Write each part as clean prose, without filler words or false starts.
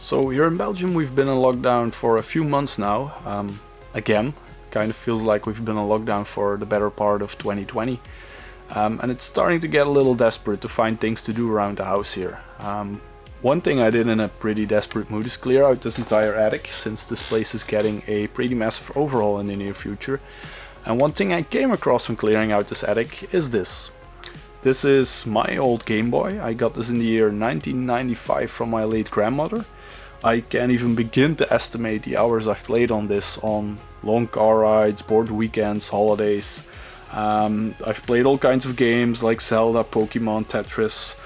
So here in Belgium we've been in lockdown for a few months now. Again, kind of feels like we've been in lockdown for the better part of 2020. And it's starting to get a little desperate to find things to do around the house here. One thing I did in a pretty desperate mood is clear out this entire attic, since this place is getting a pretty massive overhaul in the near future. And one thing I came across when clearing out this attic is this. This is my old Game Boy. I got this in the year 1995 from my late grandmother. I can't even begin to estimate the hours I've played on this on long car rides, bored weekends, holidays. I've played all kinds of games like Zelda, Pokemon, Tetris.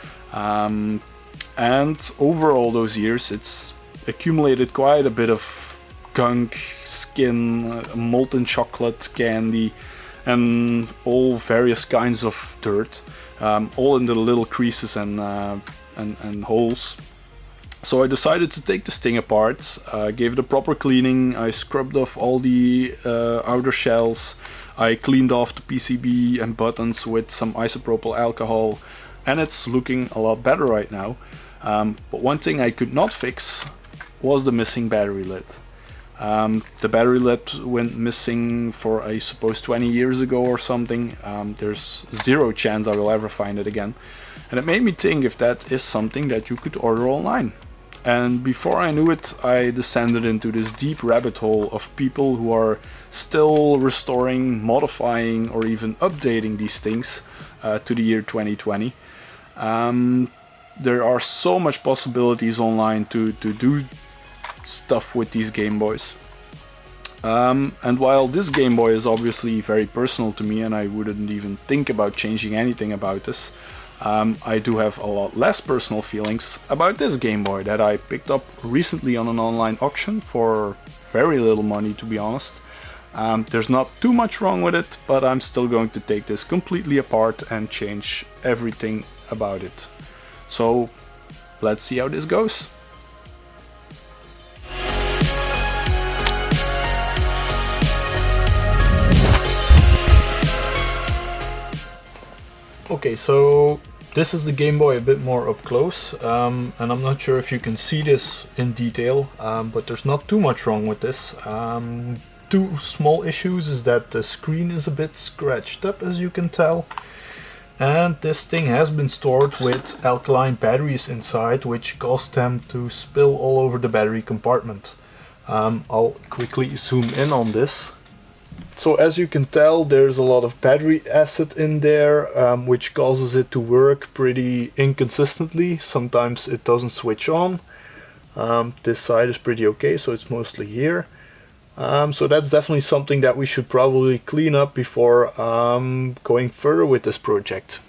And over all those years it's accumulated quite a bit of gunk, skin, molten chocolate, candy, and all various kinds of dirt, all in the little creases and holes. So I decided to take this thing apart, gave it a proper cleaning. I scrubbed off all the outer shells, I cleaned off the PCB and buttons with some isopropyl alcohol, and it's looking a lot better right now. But one thing I could not fix was the missing battery lid. The battery lid went missing for, I suppose, 20 years ago or something. There's zero chance I will ever find it again. And it made me think if that is something that you could order online. And before I knew it, I descended into this deep rabbit hole of people who are still restoring, modifying, or even updating these things to the year 2020. There are so much possibilities online to do stuff with these Game Boys. And while this Game Boy is obviously very personal to me and I wouldn't even think about changing anything about this, I do have a lot less personal feelings about this Game Boy that I picked up recently on an online auction for very little money, to be honest. There's not too much wrong with it, but I'm still going to take this completely apart and change everything about it. So let's see how this goes. Okay, so this is the Game Boy a bit more up close, and I'm not sure if you can see this in detail, but there's not too much wrong with this. Two small issues is that the screen is a bit scratched up, as you can tell, and this thing has been stored with alkaline batteries inside, which caused them to spill all over the battery compartment. I'll quickly zoom in on this. So as you can tell, there's a lot of battery acid in there, which causes it to work pretty inconsistently. Sometimes it doesn't switch on. This side is pretty okay, so it's mostly here. So that's definitely something that we should probably clean up before going further with this project.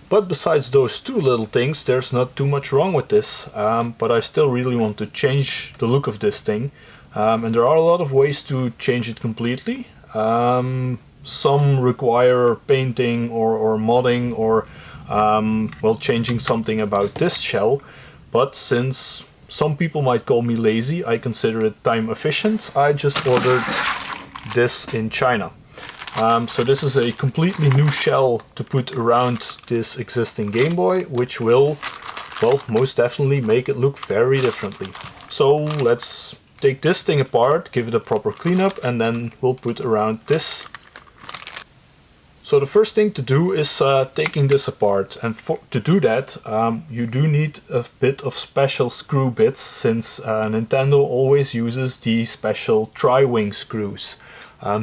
But besides those two little things, there's not too much wrong with this, but I still really want to change the look of this thing. And there are a lot of ways to change it completely. Some require painting or modding or well, changing something about this shell, but since some people might call me lazy, I consider it time efficient. I just ordered this in China. So this is a completely new shell to put around this existing Game Boy, which will, well, most definitely make it look very differently. So let's take this thing apart, give it a proper cleanup, and then we'll put around this. So the first thing to do is taking this apart, and to do that you do need a bit of special screw bits, since Nintendo always uses the special tri-wing screws.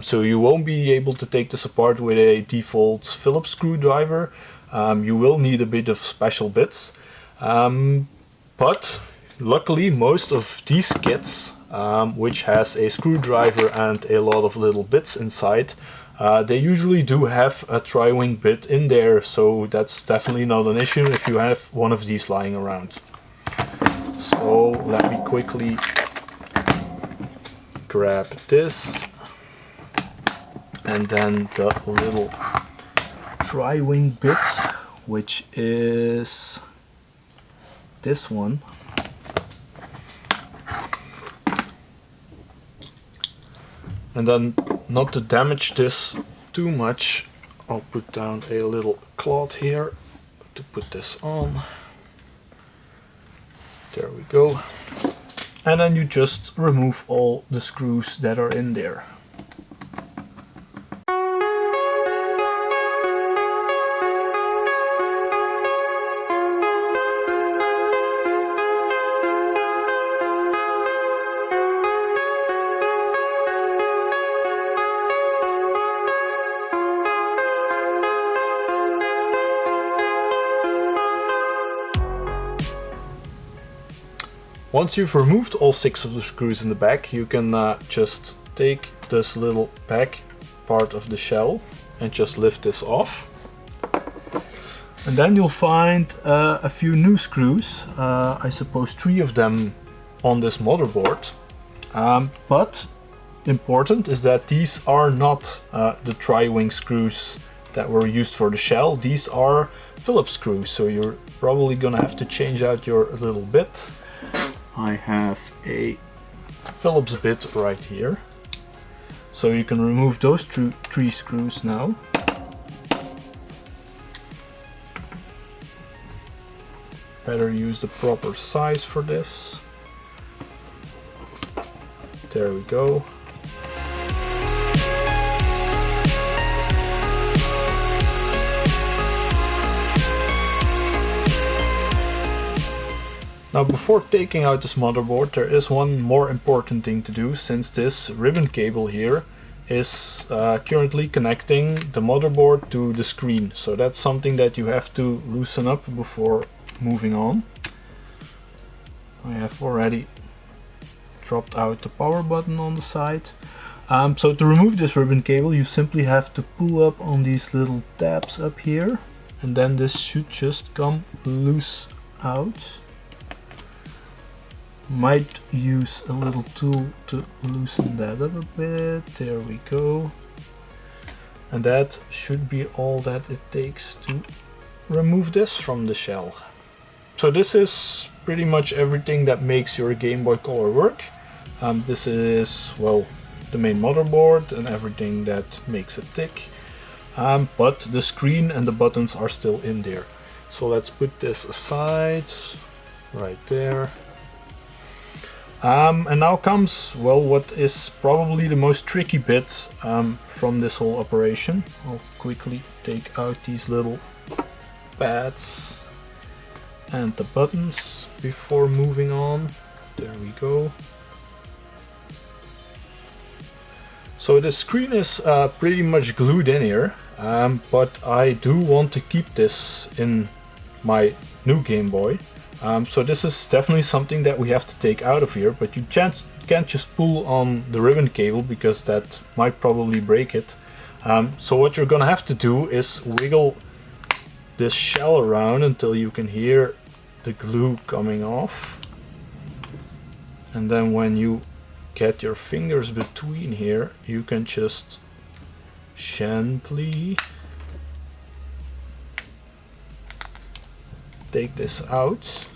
So you won't be able to take this apart with a default Phillips screwdriver. You will need a bit of special bits, but luckily most of these kits, which has a screwdriver and a lot of little bits inside, they usually do have a tri-wing bit in there, so that's definitely not an issue if you have one of these lying around. So let me quickly grab this, and then the little tri-wing bit, which is this one. And then, not to damage this too much, I'll put down a little cloth here to put this on. There we go. and then you just remove all the screws that are in there. Once you've removed all 6 of the screws in the back, you can just take this little back part of the shell and just lift this off. And then you'll find a few new screws, I suppose 3 of them on this motherboard. But important is that these are not the tri-wing screws that were used for the shell. These are Phillips screws, so you're probably gonna have to change out your little bit. I have a Phillips bit right here, so you can remove those 3 screws now. Better use the proper size for this. There we go. Now, before taking out this motherboard, there is one more important thing to do, since this ribbon cable here is currently connecting the motherboard to the screen. So that's something that you have to loosen up before moving on. I have already dropped out the power button on the side. So to remove this ribbon cable, you simply have to pull up on these little tabs up here, and then this should just come loose out. Might use a little tool to loosen that up a bit. There we go. And that should be all that it takes to remove this from the shell. So this is pretty much everything that makes your Game Boy Color work. This is, well, the main motherboard and everything that makes it tick. But the screen and the buttons are still in there. So let's put this aside, right there. And now comes, well, what is probably the most tricky bit from this whole operation. I'll quickly take out these little pads and the buttons before moving on. There we go. So the screen is pretty much glued in here, but I do want to keep this in my new Game Boy. So this is definitely something that we have to take out of here, but you can't just pull on the ribbon cable because that might probably break it. So what you're gonna have to do is wiggle this shell around until you can hear the glue coming off. And then when you get your fingers between here, you can just gently take this out.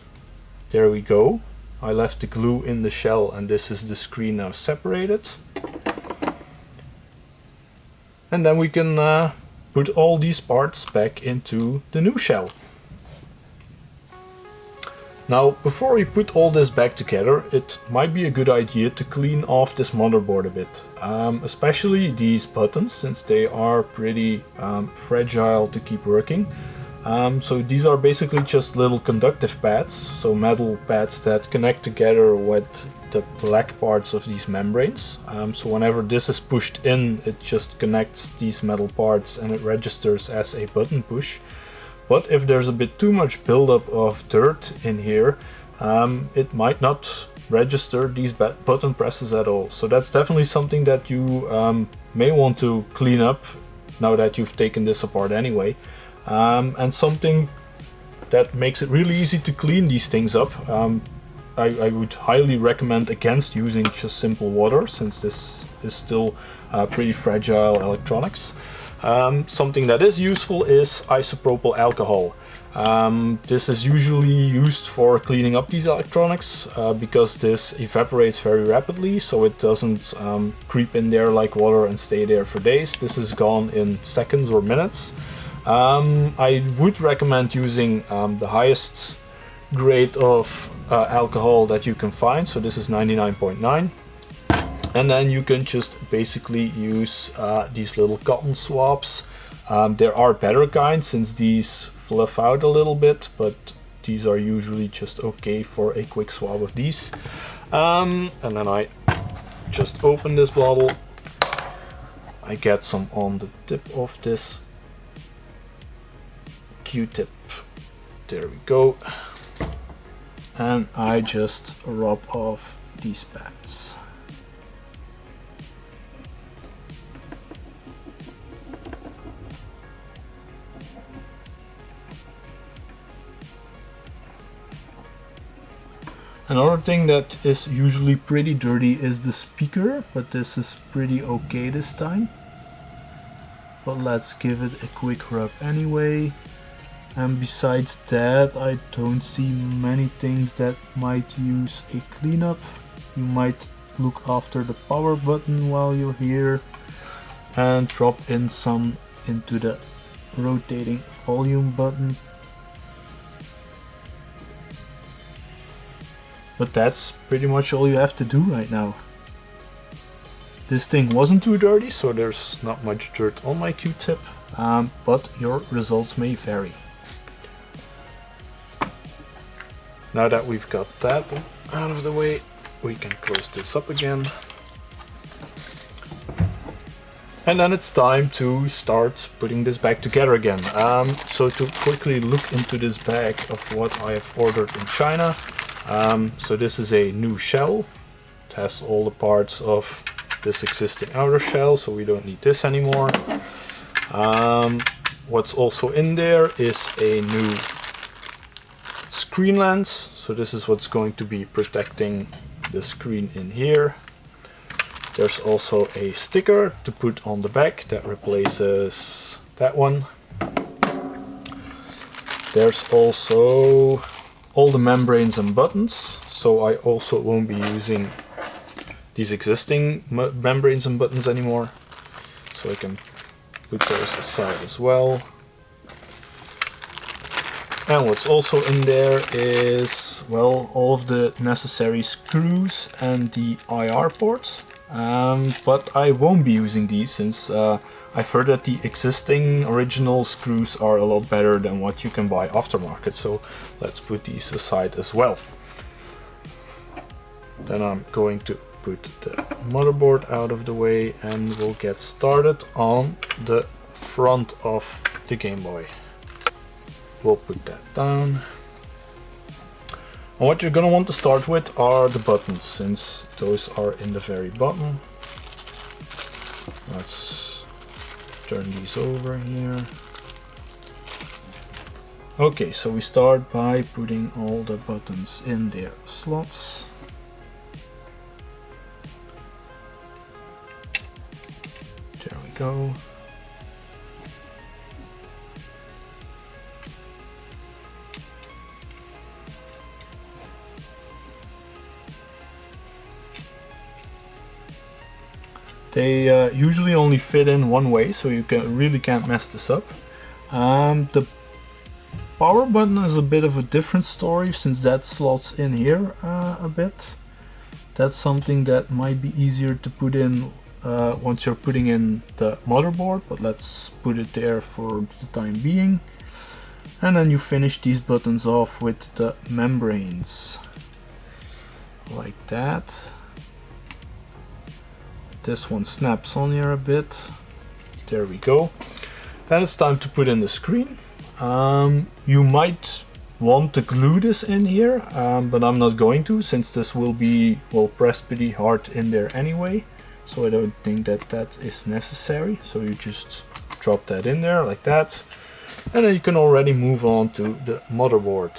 There we go. I left the glue in the shell and this is the screen now separated. And then we can put all these parts back into the new shell. Now, before we put all this back together, it might be a good idea to clean off this motherboard a bit. Especially these buttons, since they are pretty fragile to keep working. So these are basically just little conductive pads, so metal pads that connect together with the black parts of these membranes. So whenever this is pushed in, it just connects these metal parts and it registers as a button push. But if there's a bit too much buildup of dirt in here, it might not register these button presses at all. So that's definitely something that you may want to clean up now that you've taken this apart anyway. And something that makes it really easy to clean these things up. I would highly recommend against using just simple water, since this is still pretty fragile electronics. Something that is useful is isopropyl alcohol. This is usually used for cleaning up these electronics because this evaporates very rapidly, so it doesn't creep in there like water and stay there for days. This is gone in seconds or minutes. I would recommend using the highest grade of alcohol that you can find, so this is 99.9. And then you can just basically use these little cotton swabs. There are better kinds since these fluff out a little bit, but these are usually just okay for a quick swab of these. And then I just open this bottle. I get some on the tip of this Q-tip. There we go. And I just rub off these pads. Another thing that is usually pretty dirty is the speaker, but this is pretty okay this time. But let's give it a quick rub anyway. And besides that, I don't see many things that might use a cleanup. You might look after the power button while you're here and drop in some into the rotating volume button. But that's pretty much all you have to do right now. This thing wasn't too dirty, so there's not much dirt on my Q-tip, but your results may vary. Now that we've got that out of the way, we can close this up again. And then it's time to start putting this back together again. So to quickly look into this bag of what I have ordered in China. So this is a new shell. It has all the parts of this existing outer shell, so we don't need this anymore. What's also in there is a new screen lens. So this is what's going to be protecting the screen in here. There's also a sticker to put on the back that replaces that one. There's also all the membranes and buttons, so I also won't be using these existing membranes and buttons anymore, so I can put those aside as well. And what's also in there is, well, all of the necessary screws and the IR ports, but I won't be using these since I've heard that the existing original screws are a lot better than what you can buy aftermarket, so let's put these aside as well. Then I'm going to put the motherboard out of the way and we'll get started on the front of the Game Boy. We'll put that down. And what you're gonna want to start with are the buttons, since those are in the very bottom. Let's turn these over here. Okay, so we start by putting all the buttons in their slots. There we go. They usually only fit in one way, so you really can't mess this up. The power button is a bit of a different story, since that slots in here a bit. That's something that might be easier to put in once you're putting in the motherboard, but let's put it there for the time being. And then you finish these buttons off with the membranes, like that. This one snaps on here a bit. There we go. Then it's time to put in the screen. You might want to glue this in here, but I'm not going to, since this will be, well, pressed pretty hard in there anyway. So I don't think that that is necessary. So you just drop that in there like that. And then you can already move on to the motherboard.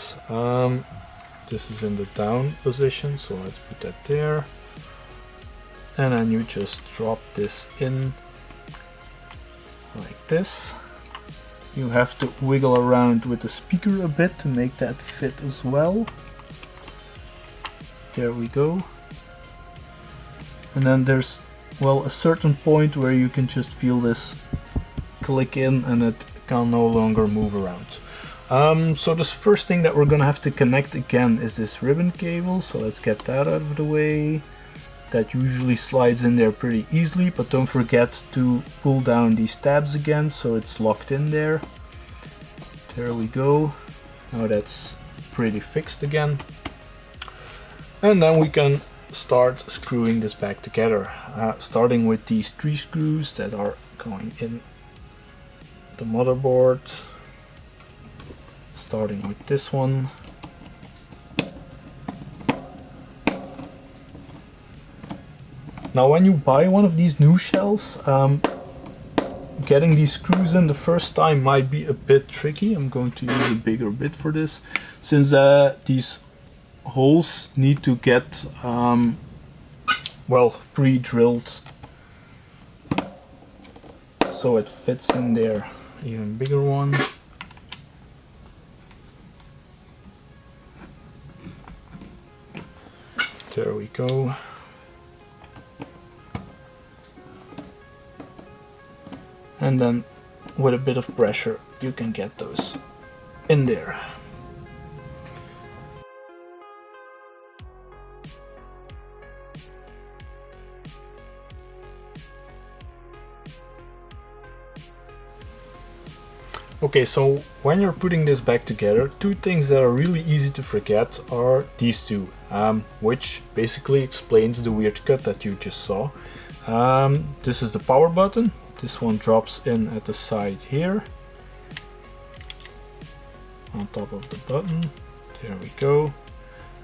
This is in the down position, so let's put that there. And then you just drop this in like this. You have to wiggle around with the speaker a bit to make that fit as well. There we go. And then there's, well, a certain point where you can just feel this click in and it can no longer move around. So this first thing that we're gonna have to connect again is this ribbon cable, so let's get that out of the way. That usually slides in there pretty easily, but don't forget to pull down these tabs again so it's locked in there. There we go. Now that's pretty fixed again. And then we can start screwing this back together, starting with these 3 screws that are going in the motherboard. Starting with this one. Now when you buy one of these new shells, getting these screws in the first time might be a bit tricky. I'm going to use a bigger bit for this, since these holes need to get well, pre-drilled so it fits in there. Even bigger one. There we go. And then with a bit of pressure you can get those in there. Okay, so when you're putting this back together, 2 things that are really easy to forget are these 2, which basically explains the weird cut that you just saw. This is the power button. This one drops in at the side here, on top of the button. There we go.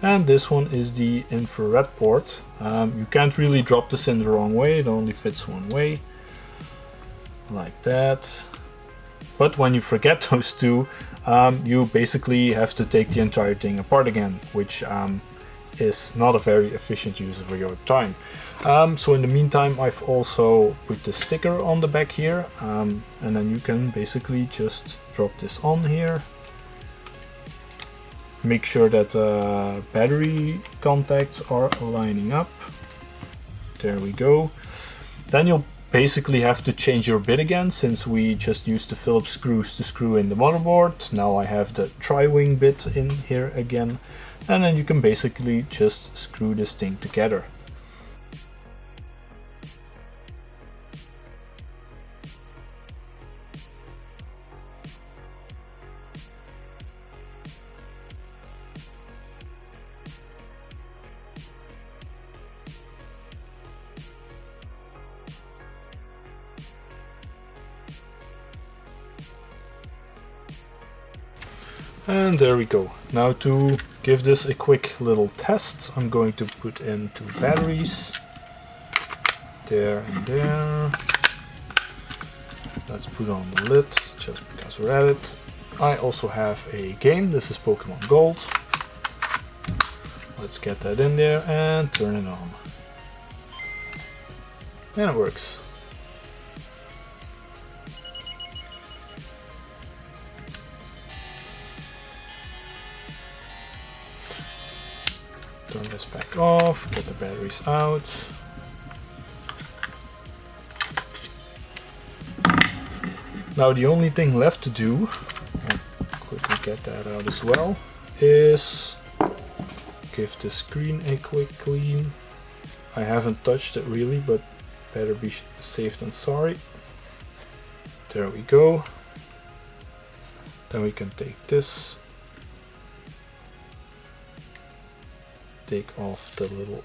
And this one is the infrared port. You can't really drop this in the wrong way, it only fits one way, like that. But when you forget those 2, you basically have to take the entire thing apart again, which is not a very efficient use of your time. So in the meantime, I've also put the sticker on the back here, and then you can basically just drop this on here. Make sure that battery contacts are lining up. There we go. Then you'll basically have to change your bit again, since we just used the Phillips screws to screw in the motherboard. Now I have the tri-wing bit in here again, and then you can basically just screw this thing together. And there we go. Now to give this a quick little test, I'm going to put in 2 batteries. There and there. Let's put on the lid, just because we're at it. I also have a game, this is Pokemon Gold. Let's get that in there and turn it on. And it works. Turn this back off, get the batteries out. Now the only thing left to do, I'll quickly get that out as well, is give the screen a quick clean. I haven't touched it really, but better be safe than sorry. There we go. Then we can take this, take off the little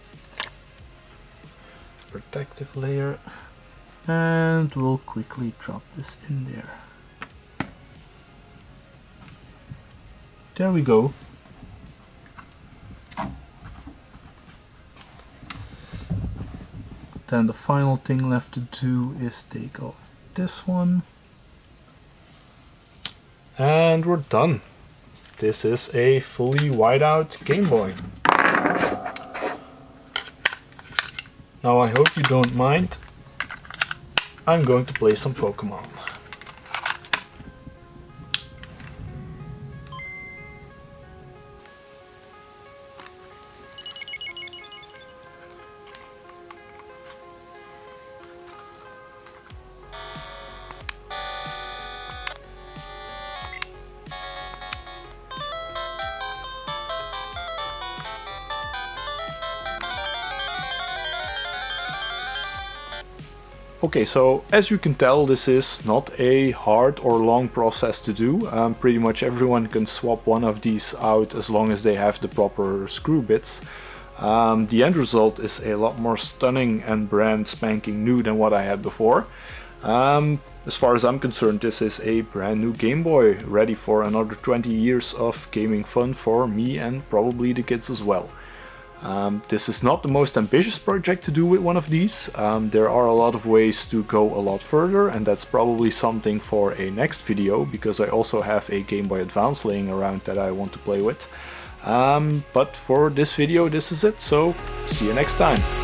protective layer, and we'll quickly drop this in there. There we go. Then the final thing left to do is take off this one. And we're done. This is a fully whiteout Game Boy. Now I hope you don't mind. I'm going to play some Pokemon. Okay, so as you can tell, this is not a hard or long process to do. Pretty much everyone can swap one of these out as long as they have the proper screw bits. The end result is a lot more stunning and brand spanking new than what I had before. As far as I'm concerned, this is a brand new Game Boy, ready for another 20 years of gaming fun for me and probably the kids as well. This is not the most ambitious project to do with one of these. There are a lot of ways to go a lot further, and that's probably something for a next video, because I also have a Game Boy Advance laying around that I want to play with. But for this video, this is it, so see you next time.